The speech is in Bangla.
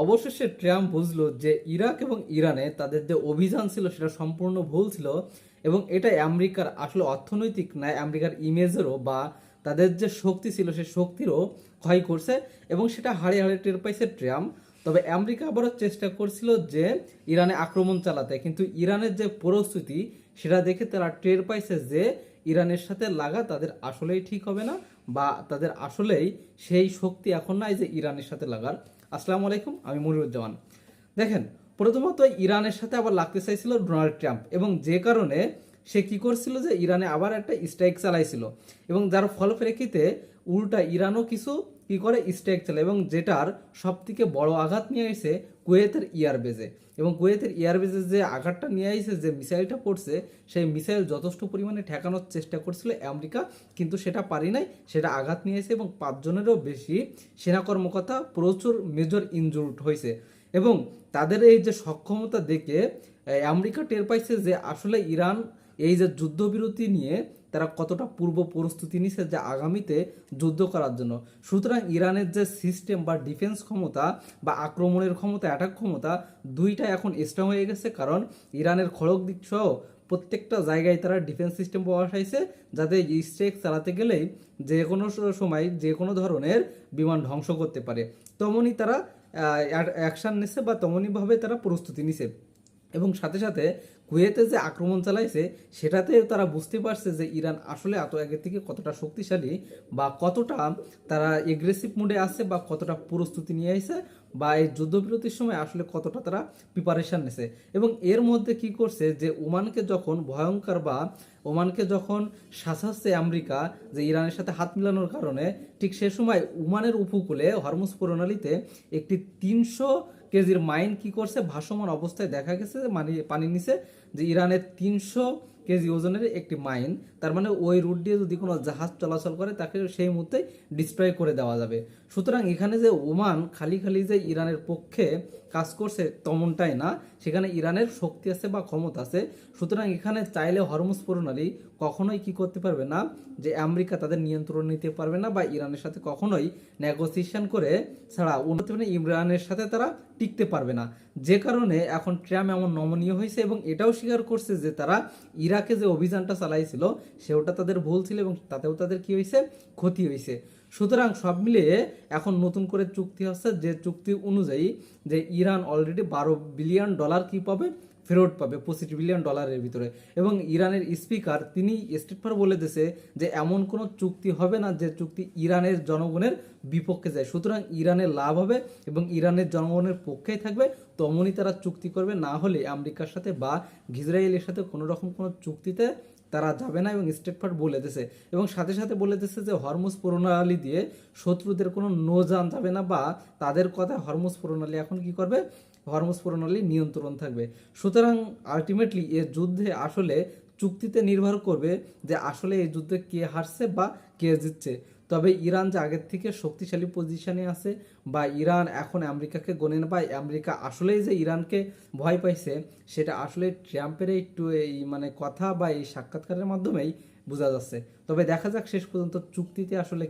অবশেষে ট্রাম্প বুঝলো যে ইরাক এবং ইরানে তাদের যে অভিযান ছিল সেটা সম্পূর্ণ ভুল ছিল এবং এটা আমেরিকার আসলে অর্থনৈতিক নয়, আমেরিকার ইমেজেরও বা তাদের যে শক্তি ছিল সেই শক্তিরও ক্ষয় করছে এবং সেটা হাড়ে হাড়ে টের পাইছে ট্রাম্প। তবে আমেরিকা আবারও চেষ্টা করছিল যে ইরানে আক্রমণ চালাতে, কিন্তু ইরানের যে পরিস্থিতি সেটা দেখে তারা টের পাইছে যে ইরানের সাথে লাগা তাদের আসলেই ঠিক হবে না বা তাদের আসলেই সেই শক্তি এখন নাই যে ইরানের সাথে লাগার। আসসালামু আলাইকুম, আমি মনিরুজ্জামান। দেখেন, প্রথমত ইরানের সাথে আবার লাগতে চাইছিল ডোনাল্ড ট্রাম্প এবং যে কারণে সে কি করছিল যে ইরানে আবার একটা স্ট্রাইক চালাইছিল এবং যার ফলপ্রেক্ষিতে উল্টা ইরানও কিছু কি করে স্ট্রাইক চালায় এবং যেটার সব থেকে বড় আঘাত নিয়ে আসে কুয়েতের ইয়ারবেজে। এবং কুয়েতের ইয়ারবেজে যে আঘাতটা নিয়ে আসে, যে মিসাইলটা পড়ছে, সেই মিসাইল যথেষ্ট পরিমাণে ঠেকানোর চেষ্টা করছিল আমেরিকা, কিন্তু সেটা পারি নাই, সেটা আঘাত নিয়ে এসে এবং 5 জনেরও বেশি সেনা কর্মকর্তা প্রচুর মেজর ইনজুর্ড হয়েছে। এবং তাদের এই যে সক্ষমতা দেখে আমেরিকা টের পাইছে যে আসলে ইরান এই যে যুদ্ধবিরতি নিয়ে তারা কতটা পূর্ব প্রস্তুতি নিছে যে আগামীতে যুদ্ধ করার জন্য। সুতরাং ইরানের যে সিস্টেম বা ডিফেন্স ক্ষমতা বা আক্রমণের ক্ষমতা, অ্যাটাক ক্ষমতা, দুইটা এখন স্ট্রং হয়ে গেছে, কারণ ইরানের খড়গ দিক সহ প্রত্যেকটা জায়গায় তারা ডিফেন্স সিস্টেম বসাইছে, যাতে স্ট্রাইক চালাতে গেলেই যে কোনো সময় যে কোনো ধরনের বিমান ধ্বংস করতে পারে। তেমনই তারা অ্যাকশন নিছে বা তেমনইভাবে তারা প্রস্তুতি নিছে। এবং সাথে সাথে কুয়েতে যে আক্রমণ চালাইছে সেটাতে তারা বুঝতে পারছে যে ইরান আসলে এত আগে থেকে কতটা শক্তিশালী বা কতটা তারা এগ্রেসিভ মোডে আছে বা কতটা প্রস্তুতি নিয়ে আসছে বা এই যুদ্ধবিরতির সময় আসলে কতটা তারা প্রিপারেশন নিছে। এবং এর মধ্যে কি করছে যে ওমানকে যখন ভয়ঙ্কর বা ওমানকে যখন শাসাচ্ছে আমেরিকা যে ইরানের সাথে হাত মিলানোর কারণে, ঠিক সে সময় ওমানের উপকূলে হরমুজ প্রণালীতে একটি 300 কেজির মাইন কি করছে ভাসমান অবস্থায় দেখা গেছে, মানে পানির নিচে, যে ইরানের 300 কেজি ওজনের একটি মাইন। তার মানে ওই রুট দিয়ে যদি কোনো জাহাজ চলাচল করে তাকে সেই মুহূর্তে ডিস্ট্রয় করে দেওয়া যাবে। সুতরাং এখানে যে ওমান খালি খালি যে ইরানের পক্ষে কাজ করছে তেমনটাই না, সেখানে ইরানের শক্তি আছে বা ক্ষমতা আছে। সুতরাং এখানে চাইলে হরমুজ প্রণালী কখনোই কি করতে পারবে না, যে আমেরিকা তাদের নিয়ন্ত্রণ নিতে পারবে না বা ইরানের সাথে কখনোই নেগোসিয়েশন করে ছাড়া ইমরানের সাথে তারা টিকতে পারবে না। যে কারণে এখন ট্রাম্প এমন নমনীয় হয়েছে এবং এটাও স্বীকার করছে যে তারা ইরাকে যে অভিযানটা চালাইছিল সেটা তাদের ভুল ছিল এবং তাতেও তাদের কি হয়েছে, ক্ষতি হয়েছে। সুতরাং সব মিলিয়ে এখন নতুন করে চুক্তি হচ্ছে, যে চুক্তি অনুযায়ী যে ইরান অলরেডি $12 বিলিয়ন কি পাবে, ফেরত পাবে $25 বিলিয়ন ভিতরে। এবং ইরানের স্পিকার তিনি স্টেটফার বলে দিয়েছে যে এমন কোনো চুক্তি হবে না যে চুক্তি ইরানের জনগণের বিপক্ষে যায়। সুতরাং ইরানের লাভ হবে এবং ইরানের জনগণের পক্ষেই থাকবে, তেমনই তারা চুক্তি করবে। না হলে আমেরিকার সাথে বা ইসরায়েলের সাথে কোনো রকম কোনো চুক্তিতে তারা যাবে না। এবং স্টেটফার্ড বলে দিয়েছে এবং সাথে সাথে বলে দিয়েছে যে হরমুজ প্রণালী দিয়ে শত্রুদের কোনো নৌযান যাবে না, বা তাদের কথা হরমুজ প্রণালী এখন কি করবে, হরমুজ প্রণালী নিয়ন্ত্রণ থাকবে। সুতরাং আলটিমেটলি এ যুদ্ধে আসলে চুক্তিতে নির্ভর করবে যে আসলে এই যুদ্ধে কে হারছে বা কে জিতছে। তবে ইরান যে আগের থেকে শক্তিশালী পজিশনে আছে বা ইরান এখন আমেরিকাকে গণে না, বা আমেরিকা আসলেই যে ইরানকে ভয় পাইছে সেটা আসলে ট্রাম্পের একটু এই মানে কথা বা এই সাক্ষাৎকারের মাধ্যমেই বোঝা যাচ্ছে। তবে দেখা যাক শেষ পর্যন্ত চুক্তিতে আসলে